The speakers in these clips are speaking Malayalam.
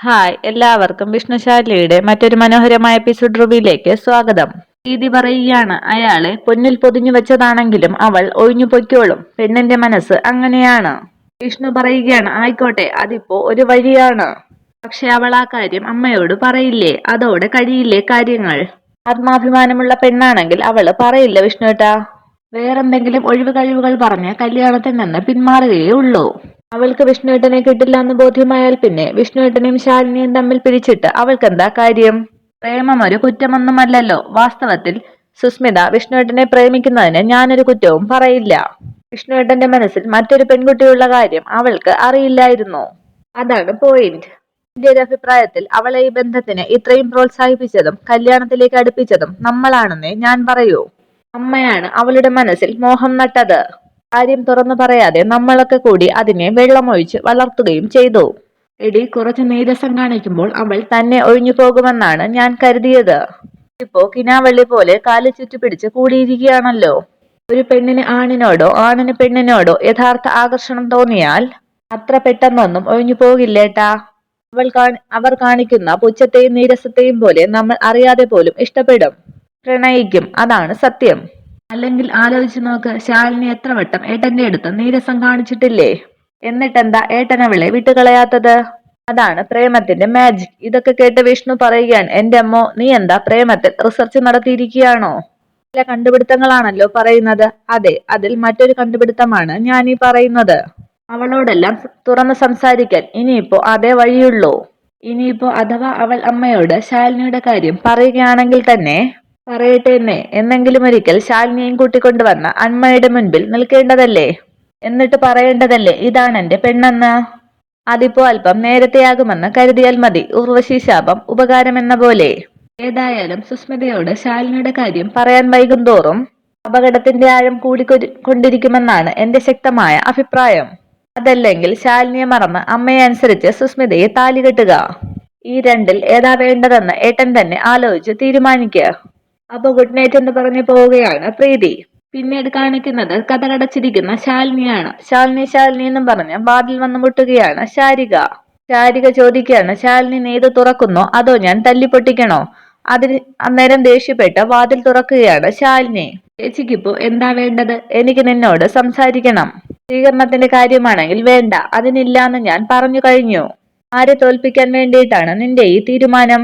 ഹായ്, എല്ലാവർക്കും വിഷ്ണുശാലിയുടെ മറ്റൊരു മനോഹരമായ എപ്പിസോഡ് റിവ്യൂയിലേക്ക് സ്വാഗതം. പ്രീതി പറയുകയാണ് അയാളെ പൊന്നിൽ പൊതിഞ്ഞു വെച്ചതാണെങ്കിലും അവൾ ഒഴിഞ്ഞു പൊയ്ക്കോളും. പെണ്ണിന്റെ മനസ്സ് അങ്ങനെയാണ്. വിഷ്ണു പറയുകയാണ് ആയിക്കോട്ടെ, അതിപ്പോ ഒരു വഴിയാണ്. പക്ഷെ അവൾ ആ കാര്യം അമ്മയോട് പറയില്ലേ? അതോടെ കഴിയില്ലേ കാര്യങ്ങൾ? ആത്മാഭിമാനമുള്ള പെണ്ണാണെങ്കിൽ അവള് പറയില്ല വിഷ്ണുവേട്ടാ. വേറെന്തെങ്കിലും ഒഴിവ് കഴിവുകൾ പറഞ്ഞ് കല്യാണത്തിൽ നിന്ന് പിന്മാറുകയേ ഉള്ളൂ. അവൾക്ക് വിഷ്ണുവേട്ടനെ കിട്ടില്ല എന്ന് ബോധ്യമായാൽ പിന്നെ വിഷ്ണുവേട്ടനെയും ശാലിനിയും തമ്മിൽ പിരിച്ചിട്ട് അവൾക്കെന്താ കാര്യം? പ്രേമം ഒരു കുറ്റമൊന്നുമല്ലല്ലോ. വാസ്തവത്തിൽ സുസ്മിത വിഷ്ണുവേട്ടനെ പ്രേമിക്കുന്നതിന് ഞാനൊരു കുറ്റവും പറയില്ല. വിഷ്ണുവേട്ടന്റെ മനസ്സിൽ മറ്റൊരു പെൺകുട്ടിയുള്ള കാര്യം അവൾക്ക് അറിയില്ലായിരുന്നു. അതാണ് പോയിന്റ്. എന്റെ ഒരു അഭിപ്രായത്തിൽ അവളെ ഈ ബന്ധത്തിന് ഇത്രയും പ്രോത്സാഹിപ്പിച്ചതും കല്യാണത്തിലേക്ക് അടുപ്പിച്ചതും നമ്മളാണെന്നേ ഞാൻ പറയൂ. അമ്മയാണ് അവളുടെ മനസ്സിൽ മോഹം നട്ടത്. കാര്യം തുറന്നു പറയാതെ നമ്മളൊക്കെ കൂടി അതിനെ വെള്ളമൊഴിച്ച് വളർത്തുകയും ചെയ്തു. എടി, കുറച്ച് നീരസം കാണിക്കുമ്പോൾ അവൾ തന്നെ ഒഴിഞ്ഞു പോകുമെന്നാണ് ഞാൻ കരുതിയത്. ഇപ്പോ കിനാവള്ളി പോലെ കാല് ചുറ്റിപ്പിടിച്ച് കൂടിയിരിക്കുകയാണല്ലോ. ഒരു പെണ്ണിന് ആണിനോടോ ആണിന് പെണ്ണിനോടോ യഥാർത്ഥ ആകർഷണം തോന്നിയാൽ അത്ര പെട്ടെന്നൊന്നും ഒഴിഞ്ഞു പോകില്ലേട്ടാ. അവർ കാണിക്കുന്ന പുച്ഛത്തെയും നീരസത്തെയും പോലെ നമ്മൾ അറിയാതെ പോലും ഇഷ്ടപ്പെടും, പ്രണയിക്കും. അതാണ് സത്യം. അല്ലെങ്കിൽ ആലോചിച്ച് നോക്ക്, ശാലിനി എത്ര വട്ടം ഏട്ടന്റെ അടുത്ത് നീരസം കാണിച്ചിട്ടില്ലേ? എന്നിട്ടെന്താ ഏട്ടൻ അവളെ വിട്ടുകളയാത്തത്? അതാണ് പ്രേമത്തിന്റെ മാജിക്. ഇതൊക്കെ കേട്ട് വിഷ്ണു പറയുകയാണ് എന്റെ അമ്മോ, നീ എന്താ പ്രേമത്തിൽ റിസർച്ച് നടത്തിയിരിക്കുകയാണോ? ചില കണ്ടുപിടുത്തങ്ങളാണല്ലോ പറയുന്നത്. അതെ, അതിൽ മറ്റൊരു കണ്ടുപിടുത്തമാണ് ഞാൻ ഈ പറയുന്നത്. അവളോടെല്ലാം തുറന്ന് സംസാരിക്കാൻ ഇനിയിപ്പോ അതേ വഴിയുള്ളൂ. ഇനിയിപ്പോ അഥവാ അവൾ അമ്മയോട് ശാലിനിയുടെ കാര്യം പറയുകയാണെങ്കിൽ തന്നെ പറയട്ടെ എന്നെങ്കിലും ഒരിക്കൽ ശാലിനിയും കൂട്ടിക്കൊണ്ടുവന്ന അമ്മയുടെ മുൻപിൽ നിൽക്കേണ്ടതല്ലേ? എന്നിട്ട് പറയേണ്ടതല്ലേ ഇതാണ് എന്റെ പെണ്ണെന്ന്? അതിപ്പോ അല്പം നേരത്തെയാകുമെന്ന് കരുതിയാൽ മതി. ഉർവശി ശാപം ഉപകാരമെന്ന പോലെ. ഏതായാലും സുസ്മിതയോട് ശാലിനിയുടെ കാര്യം പറയാൻ വൈകുന്തോറും അപകടത്തിന്റെ ആഴം കൂടിക്കൊണ്ടിരിക്കുമെന്നാണ് എന്റെ ശക്തമായ അഭിപ്രായം. അതല്ലെങ്കിൽ ശാലിനിയെ മറന്ന് അമ്മയെ അനുസരിച്ച് സുസ്മിതയെ താലി കെട്ടുക. ഈ രണ്ടിൽ ഏതാ വേണ്ടതെന്ന് ഏട്ടൻ തന്നെ ആലോചിച്ച് തീരുമാനിക്കുക. അപ്പൊ ഗുഡ് നൈറ്റ് എന്ന് പറഞ്ഞു പോവുകയാണ് പ്രീതി. പിന്നീട് കാണിക്കുന്നത് കഥകടച്ചിരിക്കുന്ന ശാലിനിയാണ്. ശാലിനി ശാലിനി എന്നും പറഞ്ഞ് വാതിൽ വന്ന് മുട്ടുകയാണ് ശാരിക. ശാരിക ചോദിക്കുകയാണ് ശാലിനി നീത് തുറക്കുന്നോ അതോ ഞാൻ തല്ലിപ്പൊട്ടിക്കണോ? അതിന് അന്നേരം ദേഷ്യപ്പെട്ട് വാതിൽ തുറക്കുകയാണ് ശാലിനി. ചേച്ചിക്കിപ്പോ എന്താ വേണ്ടത്? എനിക്ക് നിന്നോട് സംസാരിക്കണം. സ്വീകരണത്തിന്റെ കാര്യമാണെങ്കിൽ വേണ്ട, അതിനില്ലാന്ന് ഞാൻ പറഞ്ഞു കഴിഞ്ഞു. ആരെ തോൽപ്പിക്കാൻ വേണ്ടിയിട്ടാണ് നിന്റെ ഈ തീരുമാനം?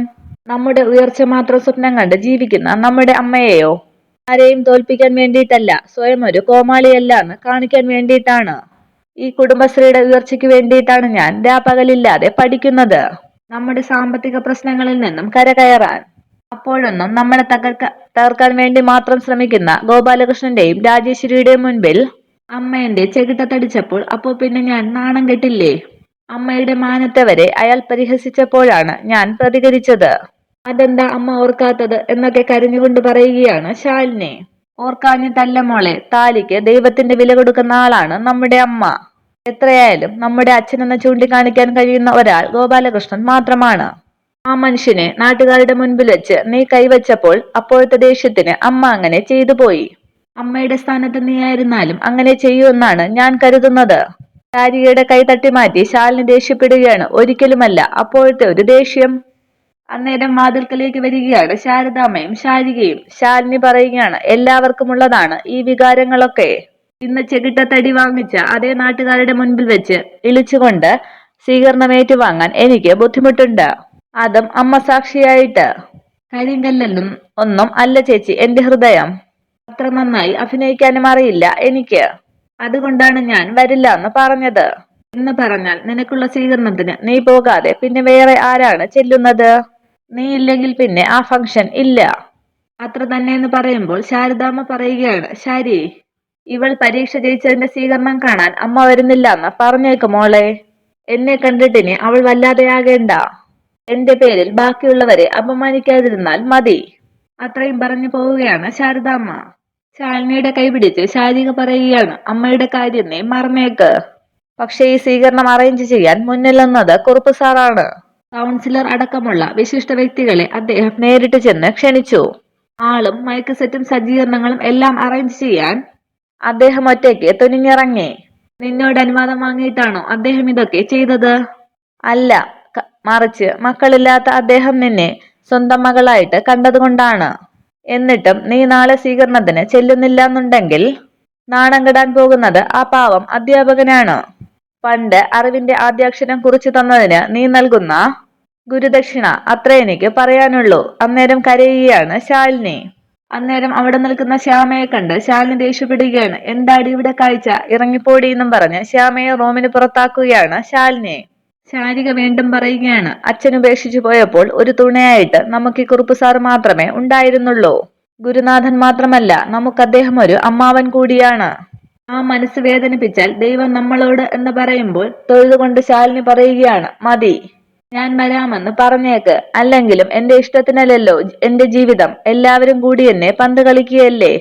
നമ്മുടെ ഉയർച്ച മാത്രം സ്വപ്നം കണ്ട് ജീവിക്കുന്ന നമ്മുടെ അമ്മയെയോ? ആരെയും തോൽപ്പിക്കാൻ വേണ്ടിയിട്ടല്ല, സ്വയം ഒരു കോമാളിയല്ല എന്ന് കാണിക്കാൻ വേണ്ടിയിട്ടാണ്. ഈ കുടുംബശ്രീയുടെ ഉയർച്ചയ്ക്ക് വേണ്ടിയിട്ടാണ് ഞാൻ രാപ്പകലില്ലാതെ പഠിക്കുന്നത്. നമ്മുടെ സാമ്പത്തിക പ്രശ്നങ്ങളിൽ നിന്നും കരകയറാൻ. അപ്പോഴൊന്നും നമ്മളെ തകർക്കാൻ വേണ്ടി മാത്രം ശ്രമിക്കുന്ന ഗോപാലകൃഷ്ണന്റെയും രാജേശ്വരിയുടെയും മുൻപിൽ അമ്മ എന്റെ ചെകിട്ടത്തടിച്ചപ്പോൾ അപ്പോ പിന്നെ ഞാൻ നാണം കെട്ടില്ലേ? അമ്മയുടെ മാനത്തെ വരെ അയാൾ പരിഹസിച്ചപ്പോഴാണ് ഞാൻ പ്രതികരിച്ചത്. അതെന്താ അമ്മ ഓർക്കാത്തത് എന്നൊക്കെ കരഞ്ഞുകൊണ്ട് പറയുകയാണ് ശാലിനി. ഓർക്കാഞ്ഞിട്ടല്ല മോളെ, താലിക്ക് ദൈവത്തിന്റെ വില കൊടുക്കുന്ന ആളാണ് നമ്മുടെ അമ്മ. എത്രയായാലും നമ്മുടെ അച്ഛനെന്ന് ചൂണ്ടിക്കാണിക്കാൻ കഴിയുന്ന ഒരാൾ ഗോപാലകൃഷ്ണൻ മാത്രമാണ്. ആ മനുഷ്യനെ നാട്ടുകാരുടെ മുൻപിൽ വെച്ച് നീ കൈവച്ചപ്പോൾ അപ്പോഴത്തെ ദേഷ്യത്തിന് അമ്മ അങ്ങനെ ചെയ്തു പോയി. അമ്മയുടെ സ്ഥാനത്ത് നീ ആയിരുന്നാലും അങ്ങനെ ചെയ്യുമെന്നാണ് ഞാൻ കരുതുന്നത്. ശാരികയുടെ കൈ തട്ടി മാറ്റി ശാലിനി ദേഷ്യപ്പെടുകയാണ്. ഒരിക്കലുമല്ല, അപ്പോഴത്തെ ഒരു ദേഷ്യം. അന്നേരം വാതിൽക്കലേക്ക് വരികയാണ് ശാരദാമ്മയും ശാരികയും. ശാലിനി പറയുകയാണ് എല്ലാവർക്കും ഉള്ളതാണ് ഈ വികാരങ്ങളൊക്കെ. ഇന്ന് ചെകിട്ടത്തടി വാങ്ങിച്ച അതേ നാട്ടുകാരുടെ മുൻപിൽ വെച്ച് ഇളിച്ചുകൊണ്ട് സ്വീകരണം ഏറ്റുവാങ്ങാൻ എനിക്ക് ബുദ്ധിമുട്ടുണ്ട്. അതും അമ്മ സാക്ഷിയായിട്ട്. കരിങ്കല്ലൊന്നും ഒന്നും അല്ല ചേച്ചി എന്റെ ഹൃദയം. അത്ര നന്നായി അഭിനയിക്കാനും അറിയില്ല എനിക്ക്. അതുകൊണ്ടാണ് ഞാൻ വരില്ല എന്ന് പറഞ്ഞത്. എന്ന് പറഞ്ഞാൽ നിനക്കുള്ള സ്വീകരണത്തിന് നീ പോകാതെ പിന്നെ വേറെ ആരാണ് ചെല്ലുന്നത്? നീ ഇല്ലെങ്കിൽ പിന്നെ ആ ഫംഗ്ഷൻ ഇല്ല. അത്ര തന്നെ എന്ന് പറയുമ്പോൾ ശാരദാമ്മ പറയുകയാണ് ശാരി, ഇവൾ പരീക്ഷ ജയിച്ചതിന്റെ സ്വീകരണം കാണാൻ അമ്മ വരുന്നില്ല എന്ന് പറഞ്ഞേക്ക് മോളെ. എന്നെ കണ്ടിട്ടിനി അവൾ വല്ലാതെയാകേണ്ട. എന്റെ പേരിൽ ബാക്കിയുള്ളവരെ അപമാനിക്കാതിരുന്നാൽ മതി. അത്രയും പറഞ്ഞു പോവുകയാണ് ശാരദാമ്മ. ശാലിനിയുടെ കൈ പിടിച്ച് ശാരിക പറയുകയാണ് അമ്മയുടെ കാര്യം നീ മറന്നേക്ക്. പക്ഷേ ഈ സ്വീകരണം അറേഞ്ച് ചെയ്യാൻ മുന്നിൽ നിന്നത് കുറുപ്പ് സാറാണ്. കൗൺസിലർ അടക്കമുള്ള വിശിഷ്ട വ്യക്തികളെ അദ്ദേഹം നേരിട്ട് ചെന്ന് ക്ഷണിച്ചു. ആളും മൈക്ക് സെറ്റും സജ്ജീകരണങ്ങളും എല്ലാം അറേഞ്ച് ചെയ്യാൻ അദ്ദേഹം ഒറ്റയ്ക്ക് തുനിഞ്ഞിറങ്ങി. നിന്നോട് അനുവാദം വാങ്ങിയിട്ടാണോ അദ്ദേഹം ഇതൊക്കെ ചെയ്തത്? അല്ല, മറിച്ച് മക്കളില്ലാത്ത അദ്ദേഹം നിന്നെ സ്വന്തം മകളായിട്ട് കണ്ടതുകൊണ്ടാണ്. എന്നിട്ടും നീ നാളെ സ്വീകരണത്തിന് ചെല്ലുന്നില്ലെന്നുണ്ടെങ്കിൽ നാണം കെടാൻ പോകുന്നത് ആ പാവം അധ്യാപകനാണ്. പണ്ട് അറിവിന്റെ ആദ്യാക്ഷരം കുറിച്ചു തന്നതിന് നീ നൽകുന്ന ഗുരുദക്ഷിണ അത്ര എനിക്ക് പറയാനുള്ളൂ. അന്നേരം കരയുകയാണ് ശാലിനി. അന്നേരം അവിടെ നിൽക്കുന്ന ശ്യാമയെ കണ്ട് ശാലിനി ദേഷ്യപ്പെടുകയാണ്. എന്താടി ഇവിടെ കാഴ്ച, ഇറങ്ങിപ്പോടി എന്നും പറഞ്ഞ് ശ്യാമയെ റൂമിന് പുറത്താക്കുകയാണ് ശാലിനി. ശാരിക വീണ്ടും പറയുകയാണ്, അച്ഛൻ ഉപേക്ഷിച്ചു പോയപ്പോൾ ഒരു തുണയായിട്ട് നമുക്ക് ഈ കുറുപ്പ് സാർ മാത്രമേ ഉണ്ടായിരുന്നുള്ളൂ. ഗുരുനാഥൻ മാത്രമല്ല, നമുക്ക് അദ്ദേഹം ഒരു അമ്മാവൻ കൂടിയാണ്. ആ മനസ്സ് വേദനിപ്പിച്ചാൽ ദൈവം നമ്മളോട് എന്ന് പറയുമ്പോൾ തൊഴുതുകൊണ്ട് ശാലിനി പറയുകയാണ്, മതി, ഞാൻ വരാമെന്ന് പറഞ്ഞേക്ക്. അല്ലെങ്കിലും എന്റെ ഇഷ്ടത്തിനല്ലല്ലോ എന്റെ ജീവിതം. എല്ലാവരും കൂടി എന്നെ പന്ത് കളിക്കുകയല്ലേ.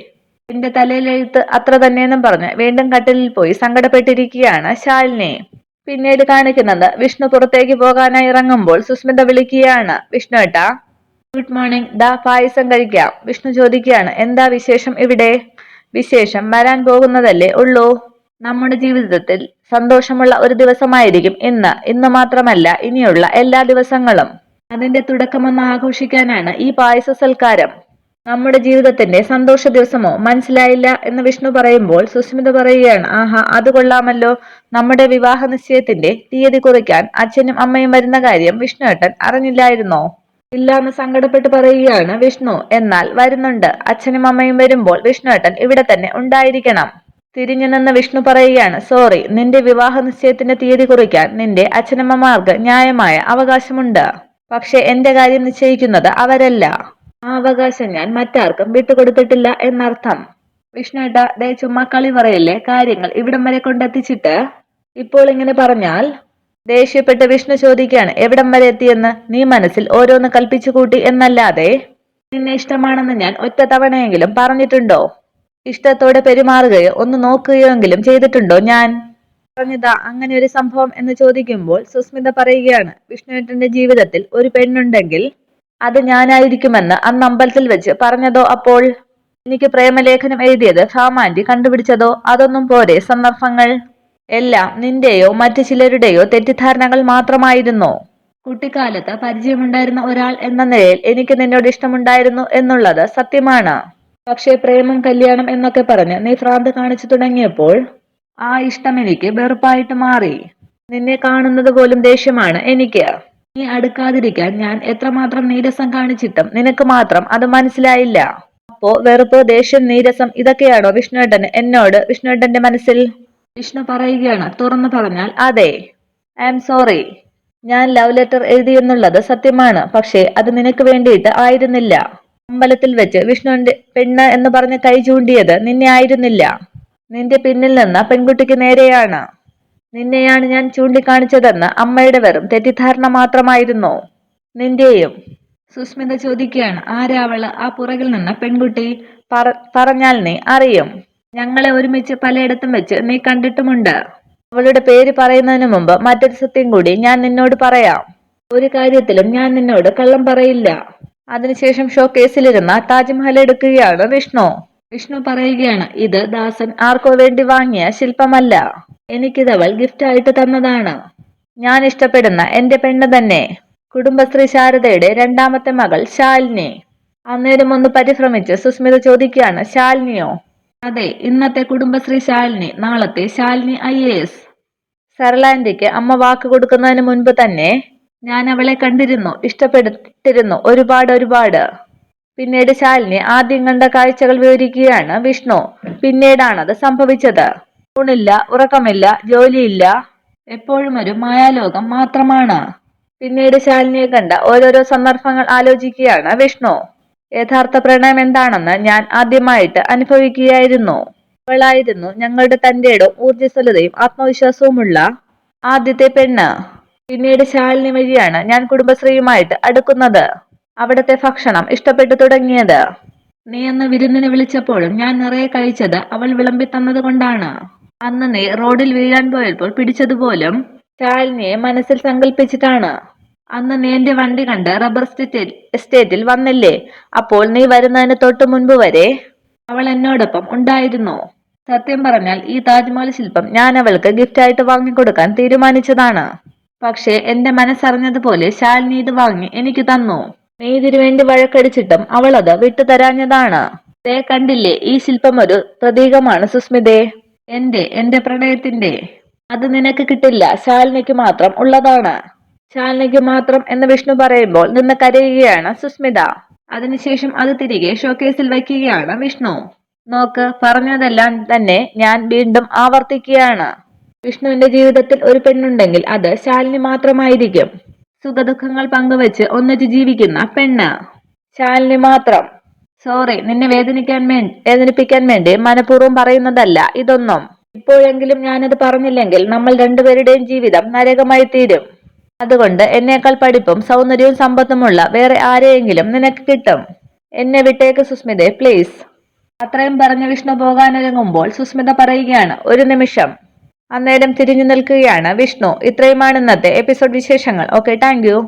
എന്റെ തലയിലെഴുത്ത് അത്ര തന്നെയെന്നും പറഞ്ഞ് വീണ്ടും കട്ടിലിൽ പോയി സങ്കടപ്പെട്ടിരിക്കുകയാണ് ശാലിനി. പിന്നീട് കാണിക്കുന്നത് വിഷ്ണു പുറത്തേക്ക് പോകാനായി ഇറങ്ങുമ്പോൾ സുസ്മിത വിളിക്കുകയാണ്, വിഷ്ണു ഏട്ടാ, ഗുഡ് മോർണിംഗ്, ദാ പായസം കഴിക്കാം. വിഷ്ണു ചോദിക്കുകയാണ്, എന്താ വിശേഷം ഇവിടെ? വിശേഷം വരാൻ പോകുന്നതല്ലേ ഉള്ളൂ. നമ്മുടെ ജീവിതത്തിൽ സന്തോഷമുള്ള ഒരു ദിവസമായിരിക്കും ഇന്ന് മാത്രമല്ല ഇനിയുള്ള എല്ലാ ദിവസങ്ങളും. അതിന്റെ തുടക്കമൊന്ന് ആഘോഷിക്കാനാണ് ഈ പായസ സൽക്കാരം. നമ്മുടെ ജീവിതത്തിന്റെ സന്തോഷ ദിവസമോ? മനസ്സിലായില്ല എന്ന് വിഷ്ണു പറയുമ്പോൾ സുസ്മിത പറയുകയാണ്, ആഹാ, അത് കൊള്ളാമല്ലോ. നമ്മുടെ വിവാഹ നിശ്ചയത്തിന്റെ തീയതി കുറിക്കാൻ അച്ഛനും അമ്മയും വരുന്ന കാര്യം വിഷ്ണുവേട്ടൻ അറിഞ്ഞില്ലായിരുന്നോ? ഇല്ലാന്ന് സങ്കടപ്പെട്ട് പറയുകയാണ് വിഷ്ണു. എന്നാൽ വരുന്നുണ്ട്. അച്ഛനും അമ്മയും വരുമ്പോൾ വിഷ്ണുവേട്ടൻ ഇവിടെ തന്നെ ഉണ്ടായിരിക്കണം. തിരിഞ്ഞു നിന്ന് വിഷ്ണു പറയുകയാണ്, സോറി, നിന്റെ വിവാഹ നിശ്ചയത്തിന്റെ തീയതി കുറിക്കാൻ നിന്റെ അച്ഛനമ്മമാർക്ക് ന്യായമായ അവകാശമുണ്ട്. പക്ഷെ എന്റെ കാര്യം നിശ്ചയിക്കുന്നത് അവരല്ല. ആ അവകാശം ഞാൻ മറ്റാർക്കും വിട്ടുകൊടുത്തിട്ടില്ല എന്നർത്ഥം. വിഷ്ണുവേട്ട, ദേ ചുമ്മാ കളി പറയല്ലേ. കാര്യങ്ങൾ ഇവിടം വരെ കൊണ്ടെത്തിച്ചിട്ട് ഇപ്പോൾ ഇങ്ങനെ പറഞ്ഞാൽ? ദേഷ്യപ്പെട്ട് വിഷ്ണു ചോദിക്കുകയാണ്, എവിടം വരെ എത്തിയെന്ന്? നീ മനസ്സിൽ ഓരോന്ന് കൽപ്പിച്ചു കൂട്ടി എന്നല്ലാതെ നിന്നെ ഇഷ്ടമാണെന്ന് ഞാൻ ഒറ്റ തവണയെങ്കിലും പറഞ്ഞിട്ടുണ്ടോ? ഇഷ്ടത്തോടെ പെരുമാറുകയോ ഒന്ന് നോക്കുകയോ എങ്കിലും ചെയ്തിട്ടുണ്ടോ ഞാൻ? പറഞ്ഞതാ അങ്ങനെ ഒരു സംഭവം എന്ന് ചോദിക്കുമ്പോൾ സുസ്മിത പറയുകയാണ്, വിഷ്ണുവേട്ടന്റെ ജീവിതത്തിൽ ഒരു പെണ്ണുണ്ടെങ്കിൽ അത് ഞാനായിരിക്കുമെന്ന് അന്ന് അമ്പലത്തിൽ വെച്ച് പറഞ്ഞതോ? അപ്പോൾ എനിക്ക് പ്രേമലേഖനം എഴുതിയത് ഫാമാൻറ്റി കണ്ടുപിടിച്ചതോ? അതൊന്നും പോരെ സന്ദർഭങ്ങൾ? എല്ലാം നിന്റെയോ മറ്റു ചിലരുടെയോ തെറ്റിദ്ധാരണകൾ മാത്രമായിരുന്നു. കുട്ടിക്കാലത്ത് പരിചയമുണ്ടായിരുന്ന ഒരാൾ എന്ന നിലയിൽ എനിക്ക് നിന്നോട് ഇഷ്ടമുണ്ടായിരുന്നു എന്നുള്ളത് സത്യമാണ്. പക്ഷേ പ്രേമം, കല്യാണം എന്നൊക്കെ പറഞ്ഞ് നീ ഭ്രാന്ത് കാണിച്ചു തുടങ്ങിയപ്പോൾ ആ ഇഷ്ടം എനിക്ക് വെറുപ്പായിട്ട് മാറി. നിന്നെ കാണുന്നത് പോലും ദേഷ്യമാണ് എനിക്ക്. നീ അടുക്കാതിരിക്കാൻ ഞാൻ എത്രമാത്രം നീരസം കാണിച്ചിട്ടും നിനക്ക് മാത്രം അത് മനസ്സിലായില്ല. അപ്പോ വെറുപ്പ്, ദേഷ്യം, നീരസം ഇതൊക്കെയാണോ വിഷ്ണുവേട്ടന് എന്നോട്? വിഷ്ണുവേട്ടന്റെ മനസ്സിൽ? വിഷ്ണു പറയുകയാണ്, തുറന്നു പറഞ്ഞാൽ അതെ. I am sorry. ഞാൻ ലവ് ലെറ്റർ എഴുതിയെന്നുള്ളത് സത്യമാണ്. പക്ഷേ അത് നിനക്ക് വേണ്ടിയിട്ട് ആയിരുന്നില്ല. അമ്പലത്തിൽ വെച്ച് വിഷ്ണുവിന്റെ പെണ്ണ് എന്ന് പറഞ്ഞ് കൈ ചൂണ്ടിയത് നിന്നെ ആയിരുന്നില്ല. നിന്റെ പിന്നിൽ നിന്ന പെൺകുട്ടിക്ക് നേരെയാണ്. നിന്നെയാണ് ഞാൻ ചൂണ്ടിക്കാണിച്ചതെന്ന് അമ്മയുടെ വെറും തെറ്റിദ്ധാരണ മാത്രമായിരുന്നു നിന്റെയും. സുസ്മിത ചോദിക്കുകയാണ്, ആരാവള്, ആ പുറകിൽ നിന്ന പെൺകുട്ടി? പറഞ്ഞാൽ നീ അറിയും. ഞങ്ങളെ ഒരുമിച്ച് പലയിടത്തും വെച്ച് നീ കണ്ടിട്ടുമുണ്ട്. അവളുടെ പേര് പറയുന്നതിന് മുമ്പ് മറ്റൊരു സത്യം കൂടി ഞാൻ നിന്നോട് പറയാം. ഒരു കാര്യത്തിലും ഞാൻ നിന്നോട് കള്ളം പറയില്ല. അതിനുശേഷം ഷോക്കേസിലിരുന്ന താജ്മഹൽ എടുക്കുകയാണ് വിഷ്ണു. വിഷ്ണു പറയുകയാണ്, ഇത് ദാസൻ ആർക്കോ വേണ്ടി വാങ്ങിയ ശില്പമല്ല. എനിക്കിതവൾ ഗിഫ്റ്റ് ആയിട്ട് തന്നതാണ്. ഞാൻ ഇഷ്ടപ്പെടുന്ന എന്റെ പെണ്ണ് തന്നെ. കുടുംബശ്രീ ശാരദയുടെ രണ്ടാമത്തെ മകൾ ശാലിനി. അന്നേരം ഒന്ന് പരിഭ്രമിച്ച് സുസ്മിത ചോദിക്കുകയാണ്, ശാലിനിയോ? അതെ, ഇന്നത്തെ കുടുംബശ്രീ ശാലിനി, നാളത്തെ ശാലിനി IAS. സർലാൻഡിക്ക് അമ്മ വാക്ക് കൊടുക്കുന്നതിന് മുൻപ് തന്നെ ഞാൻ അവളെ കണ്ടിരുന്നു, ഇഷ്ടപ്പെട്ടിരുന്നു ഒരുപാട്. പിന്നീട് ശാലിനി ആദ്യം കണ്ട കാഴ്ചകൾ വിവരിക്കുകയാണ് വിഷ്ണു. പിന്നീടാണത് സംഭവിച്ചത്. ഊണില്ല, ഉറക്കമില്ല, ജോലിയില്ല, എപ്പോഴും ഒരു മായാലോകം മാത്രമാണ്. പിന്നീട് ശാലിനിയെ കണ്ട ഓരോരോ സന്ദർഭങ്ങൾ ആലോചിക്കുകയാണ് വിഷ്ണു. യഥാർത്ഥ പ്രണയം എന്താണെന്ന് ഞാൻ ആദ്യമായിട്ട് അനുഭവിക്കുകയായിരുന്നു. അവളായിരുന്നു ഞങ്ങളുടെ തന്റെയും ഊർജ്ജസ്വലതയും ആത്മവിശ്വാസവുമുള്ള ആദ്യത്തെ പെണ്ണ്. പിന്നീട് ശാലിനി വഴിയാണ് ഞാൻ കുടുംബശ്രീയുമായിട്ട് അടുക്കുന്നത്. അവിടത്തെ ഭക്ഷണം ഇഷ്ടപ്പെട്ടു തുടങ്ങിയത്. നീ അന്ന് വിരുന്നിന് വിളിച്ചപ്പോഴും ഞാൻ നിറയെ കഴിച്ചത് അവൾ വിളമ്പി തന്നത് കൊണ്ടാണ്. അന്ന് നീ റോഡിൽ വീഴാൻ പോയപ്പോൾ പിടിച്ചതുപോലും ശാലിനിയെ മനസ്സിൽ സങ്കല്പിച്ചിട്ടാണ്. അന്ന് നീ എന്റെ വണ്ടി കണ്ട് റബ്ബർ എസ്റ്റേറ്റിൽ വന്നില്ലേ? അപ്പോൾ നീ വരുന്നതിന് തൊട്ടു മുൻപ് വരെ അവൾ എന്നോടൊപ്പം ഉണ്ടായിരുന്നു. സത്യം പറഞ്ഞാൽ ഈ താജ്മഹൽ ശില്പം ഞാൻ അവൾക്ക് ഗിഫ്റ്റായിട്ട് വാങ്ങിക്കൊടുക്കാൻ തീരുമാനിച്ചതാണ്. പക്ഷേ എന്റെ മനസ്സറിഞ്ഞതുപോലെ ശാലിനി ഇത് വാങ്ങി എനിക്ക് തന്നു. നീ ഇതിനു വേണ്ടി വഴക്കടിച്ചിട്ടും അവൾ അത് വിട്ടുതരാഞ്ഞതാണ്. ദേ കണ്ടില്ലേ, ഈ ശില്പം ഒരു പ്രതീകമാണ് സുസ്മിതേ. എന്റെ പ്രണയത്തിന്റെ. അത് നിനക്ക് കിട്ടില്ല, ശാലിനിക്ക് മാത്രം ഉള്ളതാണ്. ശാലിനിക്ക് മാത്രം എന്ന് വിഷ്ണു പറയുമ്പോൾ നിന്ന് കരയുകയാണ് സുസ്മിത. അതിനുശേഷം അത് തിരികെ ഷോക്കേസിൽ വയ്ക്കുകയാണ് വിഷ്ണു. നോക്ക്, പറഞ്ഞതെല്ലാം തന്നെ ഞാൻ വീണ്ടും ആവർത്തിക്കുകയാണ്. വിഷ്ണുവിന്റെ ജീവിതത്തിൽ ഒരു പെണ്ണുണ്ടെങ്കിൽ അത് ശാലിനി മാത്രമായിരിക്കും. സുഖദുഃഖങ്ങൾ പങ്കുവെച്ച് ഒന്നിച്ച് ജീവിക്കുന്ന പെണ്ണ് ശാലിനി മാത്രം. സോറി, നിന്നെ വേദനിപ്പിക്കാൻ വേണ്ടി മനഃപൂർവ്വം പറയുന്നതല്ല ഇതൊന്നും. ഇപ്പോഴെങ്കിലും ഞാനത് പറഞ്ഞില്ലെങ്കിൽ നമ്മൾ രണ്ടുപേരുടെയും ജീവിതം നരകമായി തീരും. അതുകൊണ്ട് എന്നേക്കാൾ പഠിപ്പും സൗന്ദര്യവും സമ്പത്തുമുള്ള വേറെ ആരെയെങ്കിലും നിനക്ക് കിട്ടും. എന്നെ വിട്ടേക്ക് സുസ്മിതേ, പ്ലീസ്. അത്രയും പറഞ്ഞ് വിഷ്ണു പോകാനൊരുങ്ങുമ്പോൾ സുസ്മിത പറയുകയാണ്, ഒരു നിമിഷം. അന്നേരം തിരിഞ്ഞു നിൽക്കുകയാണ് വിഷ്ണു. ഇത്രയുമാണ് ഇന്നത്തെ എപ്പിസോഡ് വിശേഷങ്ങൾ. Okay, thank you.